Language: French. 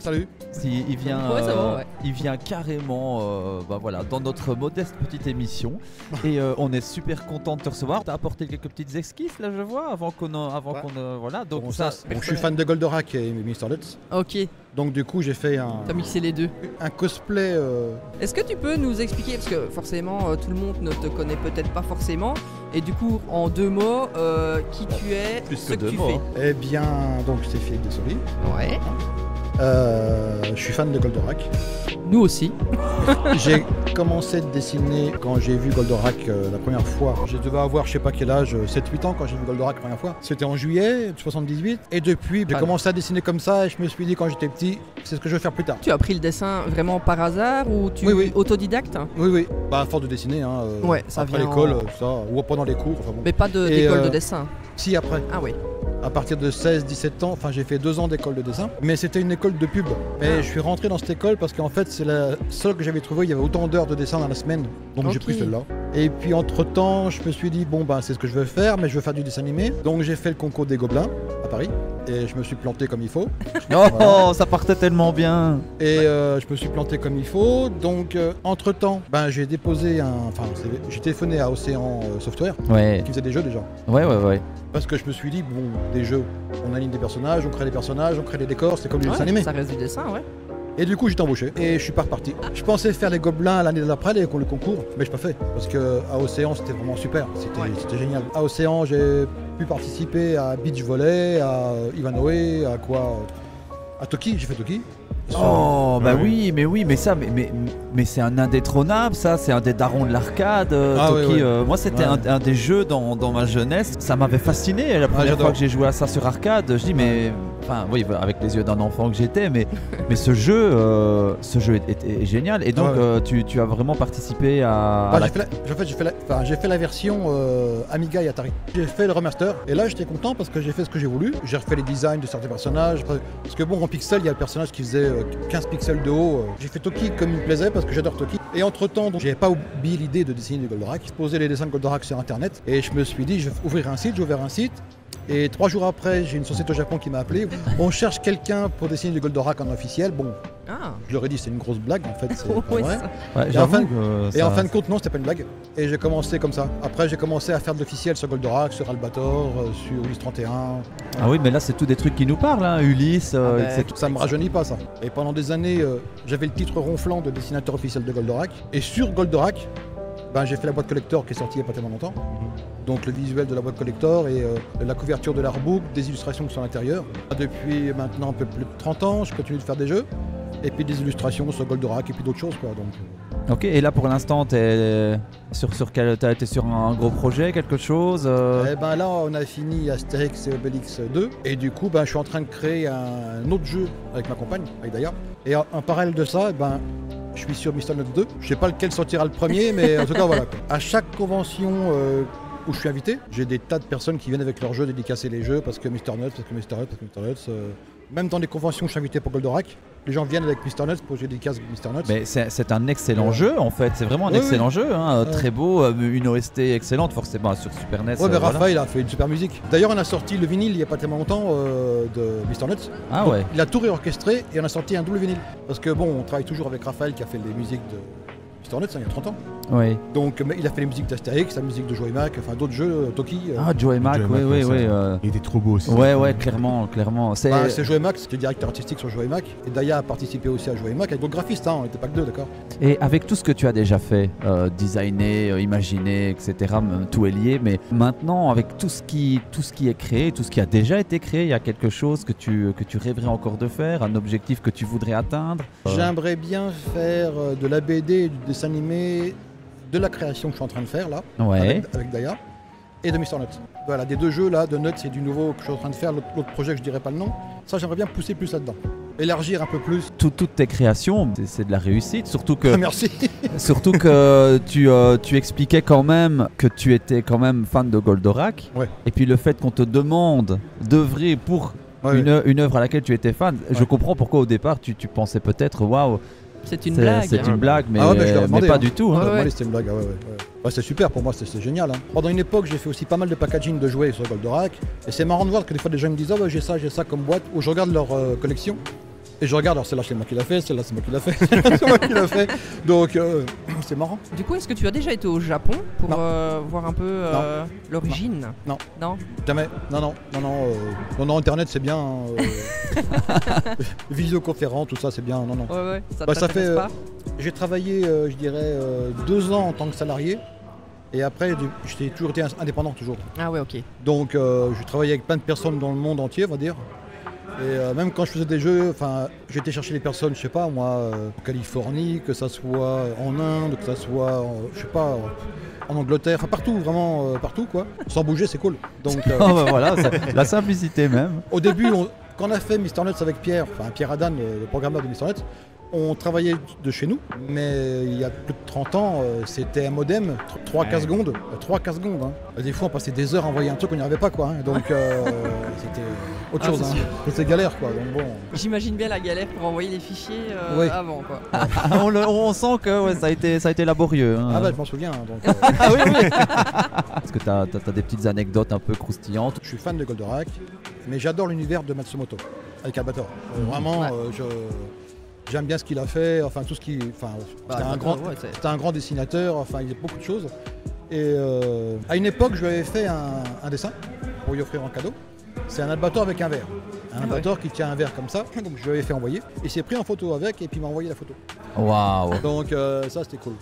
Salut. Il vient, Ouais, ça va, ouais. il vient carrément voilà, dans notre modeste petite émission et on est super content de te recevoir. T'as apporté quelques petites esquisses là, je vois, avant qu'on voilà. Donc Bon, ça, bon, je suis fan de Goldorak et Mr. Nuts. Ok, Donc du coup j'ai fait t'as mixé les deux. un cosplay. Est-ce que tu peux nous expliquer, parce que forcément tout le monde ne te connaît peut-être pas forcément, et du coup en 2 mots, qui tu es, plus ce que que 2 tu mots, fais. Eh bien, donc c'est Philippe Dessoli. Ouais. Je suis fan de Goldorak. Nous aussi. J'ai commencé de dessiner quand j'ai vu Goldorak la première fois. Je devais avoir je sais pas quel âge, 7-8 ans quand j'ai vu Goldorak la première fois. C'était en juillet 78. Et depuis, j'ai commencé à dessiner comme ça et je me suis dit quand j'étais petit, c'est ce que je veux faire plus tard. Tu as appris le dessin vraiment par hasard ou tu Oui. autodidacte? Oui, oui. Bah, à force de dessiner, hein. Ouais, ça après vient l'école, en- ça, ou pendant les cours. Enfin, bon. Mais pas Et, d'école de dessin. Si, après. Ah oui. À partir de 16-17 ans, enfin j'ai fait 2 ans d'école de dessin, mais c'était une école de pub. Mais je suis rentré dans cette école parce qu'en fait c'est la seule que j'avais trouvée, il y avait autant d'heures de dessin dans la semaine, donc j'ai Ok. pris celle-là. Et puis entre temps, je me suis dit bon ben c'est ce que je veux faire, mais je veux faire du dessin animé. Donc j'ai fait le concours des Gobelins à Paris, et je me suis planté comme il faut. Oh, Voilà. ça partait tellement bien. Et je me suis planté comme il faut. Donc entre temps, ben j'ai déposé j'ai téléphoné à Océan Software Ouais, qui faisait des jeux déjà. ouais. Parce que je me suis dit, bon, des jeux, on aligne des personnages, on crée des personnages, on crée des décors, c'est comme du dessin animé. Ça reste du dessin, ouais. Et du coup, j'étais embauché et je suis pas reparti. Je pensais faire les Gobelins l'année d'après, le concours, mais je pas fait. Parce que à Océan, c'était vraiment super, c'était génial. À Océan, j'ai pu participer à Beach Volley, à Ivanhoe, à quoi à Toki, j'ai fait Toki. Oh bah Ouais. oui, mais ça, mais c'est un indétrônable, ça, c'est un des darons de l'arcade. Ah Toki, ouais, ouais. moi, c'était Ouais. un des jeux dans ma jeunesse. Ça m'avait fasciné la première j'adore. fois que j'ai joué à ça sur arcade. Je dis mais, enfin, oui, avec les yeux d'un enfant que j'étais, mais ce jeu est génial. Et donc, Ouais. tu as vraiment participé à. Bah, la- j'ai fait la version Amiga et Atari. J'ai fait le remaster et là j'étais content parce que j'ai fait ce que j'ai voulu. J'ai refait les designs de certains personnages. Parce que bon, en pixel, il y a le personnage qui faisait 15 pixels de haut. J'ai fait Toki comme il me plaisait parce que j'adore Toki. Et entre temps, j'avais pas oublié l'idée de dessiner du Goldorak. Je posais les dessins de Goldorak sur internet et je me suis dit, je vais ouvrir un site, j'ai ouvert un site. Et 3 jours après, j'ai une société au Japon qui m'a appelé. On cherche quelqu'un pour dessiner du Goldorak en officiel. Bon, Ah. je leur ai dit c'est une grosse blague en fait. C'est pas Ouais, vrai. ça. Ouais, Et j'avoue en fin- que Et ça- en fin de compte, non, c'était pas une blague. Et j'ai commencé comme ça. Après, j'ai commencé à faire de l'officiel sur Goldorak, sur Albator, sur Ulysse 31. Ah oui, mais là, c'est tout des trucs qui nous parlent, hein, Ulysse, Ah bah, etc. Ça me rajeunit pas ça. Et pendant des années, j'avais le titre ronflant de dessinateur officiel de Goldorak. Et sur Goldorak, ben, j'ai fait la boîte collector qui est sortie il y a pas tellement longtemps. Donc le visuel de la boîte collector et la couverture de l'artbook, des illustrations qui sont à l'intérieur. Depuis maintenant un peu plus de 30 ans, je continue de faire des jeux. Et puis des illustrations sur Goldorak et puis d'autres choses quoi. Donc, Ok, et là pour l'instant, t'es t'as été sur un gros projet, quelque chose Eh ben là, on a fini Astérix et Obélix 2. Et du coup, ben, je suis en train de créer un autre jeu avec ma compagne, avec Daya. Et en parallèle de ça, ben, je suis sur Mr. Nuts 2. Je sais pas lequel sortira le premier, mais en tout cas, voilà. À chaque convention où je suis invité, j'ai des tas de personnes qui viennent avec leurs jeux dédicacer les jeux parce que Mr. Nuts, parce que Mr. Nuts, parce que Mr. Nuts. Même dans des conventions où je suis invité pour Goldorak, les gens viennent avec Mr. Nuts pour que je dédicace Mr. Nuts. Mais c'est un excellent Ouais. jeu en fait, c'est vraiment un Oui, excellent oui. jeu, hein, Ouais. très beau, une OST excellente forcément sur Super NES. Ouais, mais voilà. Raphaël a fait une super musique. D'ailleurs, on a sorti le vinyle il y a pas tellement longtemps de Mr. Nuts. Ah Donc, ouais. Il a tout réorchestré et on a sorti un double vinyle. Parce que bon, on travaille toujours avec Raphaël qui a fait les musiques de Mr. Nuts, hein, il y a 30 ans. Oui. Donc mais il a fait les musiques d'Astérix, la musique de Joe et Mac, enfin d'autres jeux, Toki. Ah, Joe et Mac, Joe et oui, Mac, oui, ouais, oui. ça. Il était trop beau aussi. Ouais, clairement. C'est. C'est Joe et Mac, c'était directeur artistique sur Joe et Mac. Et Daya a participé aussi à Joe et Mac avec d'autres graphistes, hein, on n'était pas que deux, d'accord. Et avec tout ce que tu as déjà fait, designé, imaginé, etc., tout est lié, mais maintenant, avec tout ce qui est créé, tout ce qui a déjà été créé, il y a quelque chose que tu rêverais encore de faire, un objectif que tu voudrais atteindre J'aimerais bien faire de la BD et du dessin animé, de la création que je suis en train de faire là, Ouais. avec Daya, et de Mr. Nuts. Voilà, des deux jeux là, de Nuts et du nouveau que je suis en train de faire, l'autre projet que je dirais pas le nom, ça j'aimerais bien pousser plus là-dedans. Élargir un peu plus. Toutes tes créations, c'est de la réussite, surtout que, Merci. tu expliquais quand même que tu étais quand même fan de Goldorak, Ouais. et puis le fait qu'on te demande d'œuvrer pour Ouais, une œuvre à laquelle tu étais fan, je Ouais. comprends pourquoi au départ tu pensais peut-être waouh, C'est une blague. c'est une blague, mais, Ah ouais, mais je l'ai mais demandé, pas hein. du tout. hein. Ouais, Moi, ouais. c'était une blague, ah ouais. Ouais, c'est super pour moi, c'est génial. Hein. Pendant une époque, j'ai fait aussi pas mal de packaging de jouets sur Goldorak. Et c'est marrant de voir que des fois, des gens me disent ah ouais, j'ai ça comme boîte. Ou je regarde leur collection. Et je regarde, alors celle-là c'est moi qui l'a fait, celle-là c'est moi qui l'a fait, celle-là c'est moi qui l'a fait. Donc c'est marrant. Du coup, est-ce que tu as déjà été au Japon pour Non. voir un peu l'origine? Non. Non. Jamais. Non, Internet c'est bien. Visioconférence, tout ça c'est bien. Non. Ouais, ça Bah, ça t'intéresse fait, pas? J'ai travaillé, je dirais, 2 ans en tant que salarié. Et après, j'ai toujours été indépendant, toujours. Ah ouais, ok. Donc, j'ai travaillé avec plein de personnes dans le monde entier, on va dire. Et même quand je faisais des jeux, j'étais chercher des personnes, je sais pas moi, en Californie, que ça soit en Inde, que ça soit, je sais pas, en Angleterre, enfin partout, vraiment partout quoi. Sans bouger, c'est cool. Donc, Oh, bah voilà, c'est la simplicité même. au début, quand on a fait Mister Nuts avec Pierre Adan, le programmeur de Mister Nuts, on travaillait de chez nous, mais il y a plus de 30 ans, c'était un modem, 3-4 secondes. 3-4 secondes. Hein. Des fois, on passait des heures à envoyer un truc, on n'y arrivait pas. Quoi, hein. Donc, c'était autre chose. c'est Hein. C'était galère. Quoi. Donc, bon. J'imagine bien la galère pour envoyer les fichiers Oui. avant, quoi. On sent que ouais, ça a été laborieux. Hein. Ah bah, je m'en souviens. Hein, donc, Ah oui. Est-ce que tu as des petites anecdotes un peu croustillantes? je suis fan de Goldorak, mais j'adore l'univers de Matsumoto, avec Albator. Vraiment, Ouais. j'aime bien ce qu'il a fait, enfin tout ce qui... C'était un grand dessinateur, enfin il y a beaucoup de choses. Et à une époque, je lui avais fait un dessin pour lui offrir en cadeau. C'est un Albator avec un verre. Un Albator qui tient un verre comme ça, donc je lui avais fait envoyer. Il s'est pris en photo avec et puis il m'a envoyé la photo. Waouh. Donc ça c'était cool.